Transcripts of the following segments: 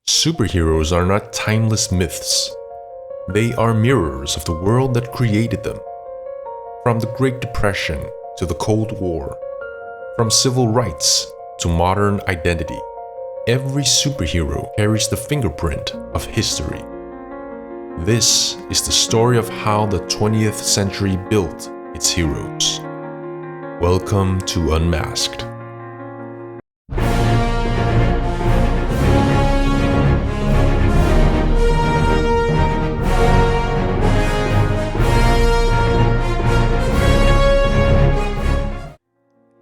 Superheroes are not timeless myths. They are mirrors of the world that created them. From the Great Depression to the Cold War, from civil rights to modern identity, every superhero carries the fingerprint of history. This is the story of how the 20th century built its heroes. Welcome to Unmasked.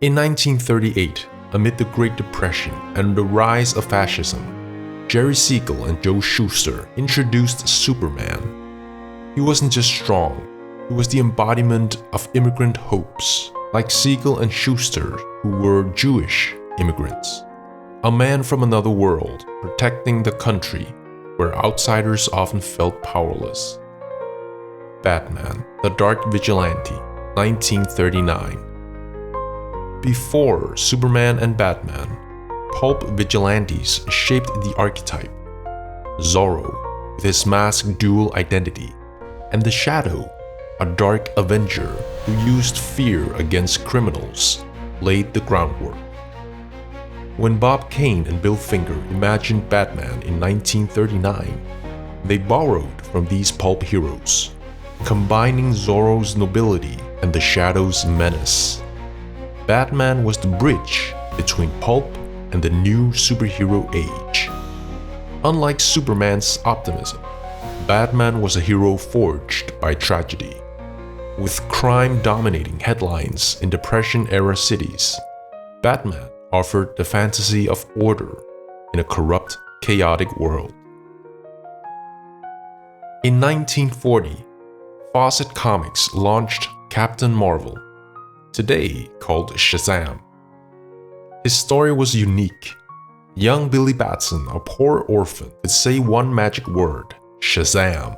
In 1938, amid the Great Depression and the rise of fascism, Jerry Siegel and Joe Shuster introduced Superman. He wasn't just strong, he was the embodiment of immigrant hopes, like Siegel and Shuster, who were Jewish immigrants. A man from another world, protecting the country where outsiders often felt powerless. Batman, the Dark Vigilante, 1939. Before Superman and Batman, pulp vigilantes shaped the archetype. Zorro, with his masked dual identity, and the Shadow, a dark avenger who used fear against criminals, laid the groundwork. When Bob Kane and Bill Finger imagined Batman in 1939, they borrowed from these pulp heroes, combining Zorro's nobility and the Shadow's menace. Batman was the bridge between pulp and the new superhero age. Unlike Superman's optimism, Batman was a hero forged by tragedy. With crime dominating headlines in Depression-era cities, Batman offered the fantasy of order in a corrupt, chaotic world. In 1940, Fawcett Comics launched Captain Marvel, today called Shazam. His story was unique. Young Billy Batson, a poor orphan, could say one magic word, Shazam,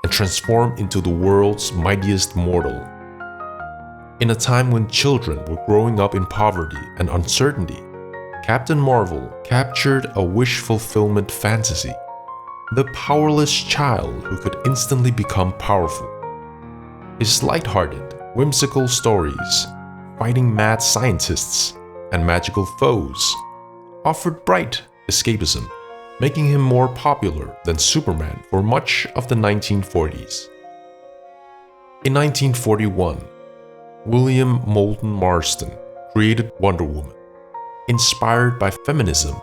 and transform into the world's mightiest mortal. In a time when children were growing up in poverty and uncertainty, Captain Marvel captured a wish fulfillment fantasy, the powerless child who could instantly become powerful. His lighthearted, whimsical stories, fighting mad scientists and magical foes, offered bright escapism, making him more popular than Superman for much of the 1940s. In 1941, William Moulton Marston created Wonder Woman, inspired by feminism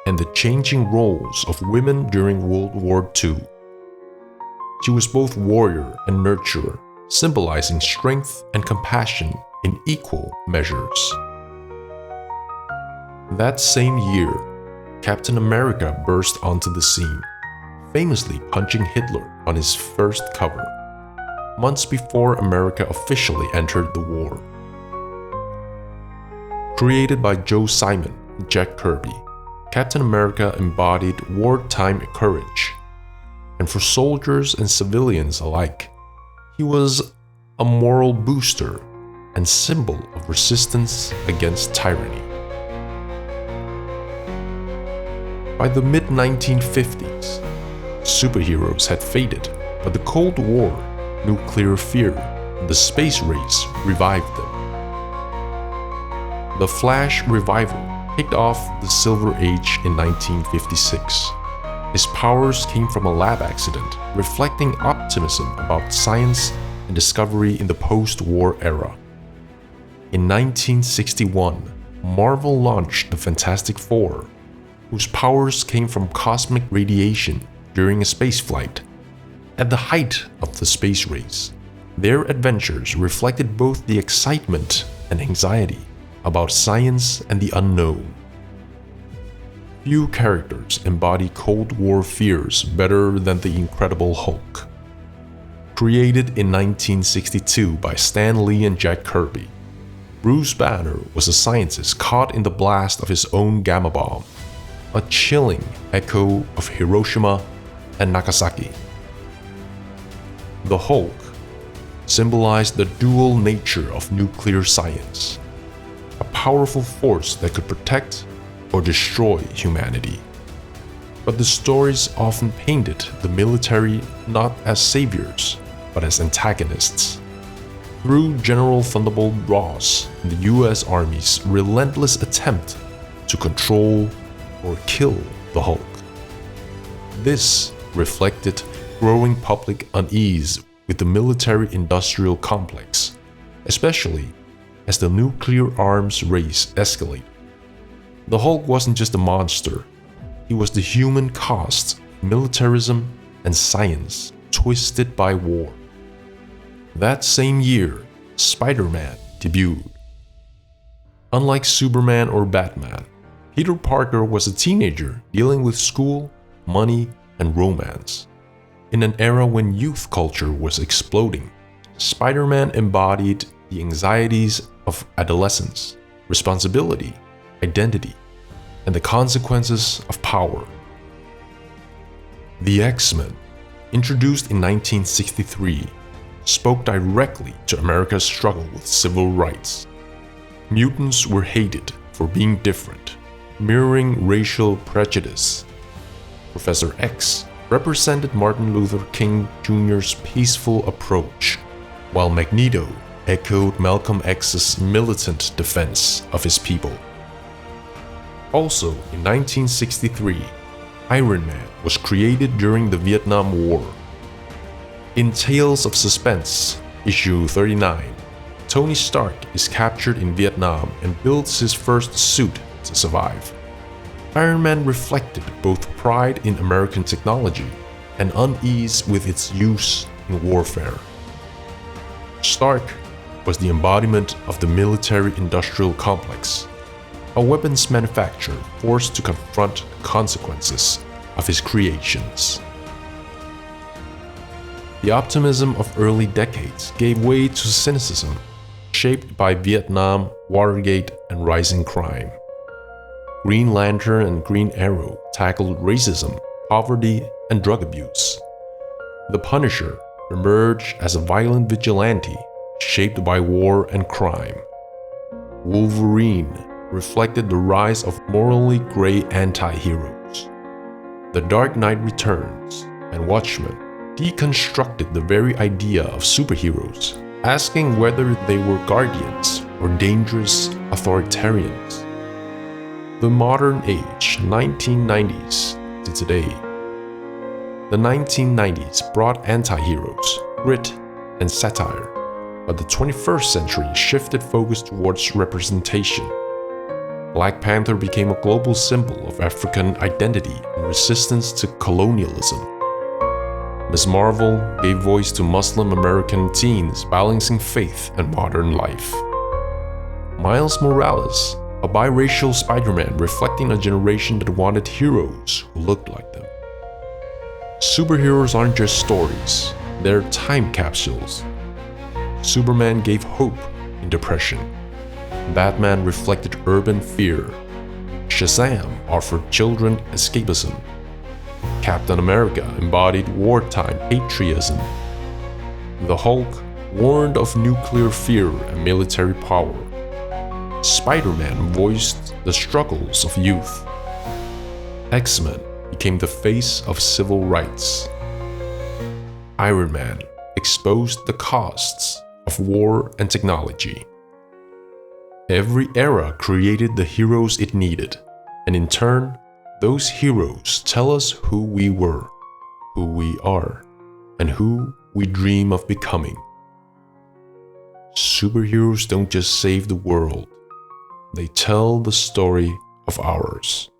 and the changing roles of women during World War II. She was both warrior and nurturer, symbolizing strength and compassion in equal measures. That same year, Captain America burst onto the scene, famously punching Hitler on his first cover, months before America officially entered the war. Created by Joe Simon and Jack Kirby, Captain America embodied wartime courage, and for soldiers and civilians alike, he was a moral booster and symbol of resistance against tyranny. By the mid-1950s, superheroes had faded, but the Cold War, nuclear fear, and the space race revived them. The Flash revival kicked off the Silver Age in 1956. His powers came from a lab accident, reflecting optimism about science and discovery in the post-war era. In 1961, Marvel launched the Fantastic Four, whose powers came from cosmic radiation during a spaceflight. At the height of the space race, their adventures reflected both the excitement and anxiety about science and the unknown. Few characters embody Cold War fears better than the Incredible Hulk. Created in 1962 by Stan Lee and Jack Kirby, Bruce Banner was a scientist caught in the blast of his own gamma bomb, a chilling echo of Hiroshima and Nagasaki. The Hulk symbolized the dual nature of nuclear science, a powerful force that could protect or destroy humanity. But the stories often painted the military not as saviors, but as antagonists. Through General Thunderbolt Ross and the US Army's relentless attempt to control or kill the Hulk. This reflected growing public unease with the military-industrial complex, especially as the nuclear arms race escalated. The Hulk wasn't just a monster, he was the human cost of militarism and science twisted by war. That same year, Spider-Man debuted. Unlike Superman or Batman, Peter Parker was a teenager dealing with school, money, and romance. In an era when youth culture was exploding, Spider-Man embodied the anxieties of adolescence, responsibility, identity, and the consequences of power. The X-Men, introduced in 1963, spoke directly to America's struggle with civil rights. Mutants were hated for being different, mirroring racial prejudice. Professor X represented Martin Luther King Jr.'s peaceful approach, while Magneto echoed Malcolm X's militant defense of his people. Also, in 1963, Iron Man was created during the Vietnam War. In Tales of Suspense, issue 39, Tony Stark is captured in Vietnam and builds his first suit to survive. Iron Man reflected both pride in American technology and unease with its use in warfare. Stark was the embodiment of the military-industrial complex, a weapons manufacturer forced to confront the consequences of his creations. The optimism of early decades gave way to cynicism, shaped by Vietnam, Watergate, and rising crime. Green Lantern and Green Arrow tackled racism, poverty, and drug abuse. The Punisher emerged as a violent vigilante shaped by war and crime. Wolverine reflected the rise of morally gray anti-heroes. The Dark Knight Returns and Watchmen deconstructed the very idea of superheroes, asking whether they were guardians or dangerous authoritarians. The modern age, 1990s to today. The 1990s brought anti-heroes, grit, and satire, but the 21st century shifted focus towards representation. Black Panther became a global symbol of African identity and resistance to colonialism. Ms. Marvel gave voice to Muslim American teens balancing faith and modern life. Miles Morales, a biracial Spider-Man reflecting a generation that wanted heroes who looked like them. Superheroes aren't just stories, they're time capsules. Superman gave hope in depression. Batman reflected urban fear. Shazam offered children escapism. Captain America embodied wartime patriotism. The Hulk warned of nuclear fear and military power. Spider-Man voiced the struggles of youth. X-Men became the face of civil rights. Iron Man exposed the costs of war and technology. Every era created the heroes it needed, and in turn, those heroes tell us who we were, who we are, and who we dream of becoming. Superheroes don't just save the world, they tell the story of ours.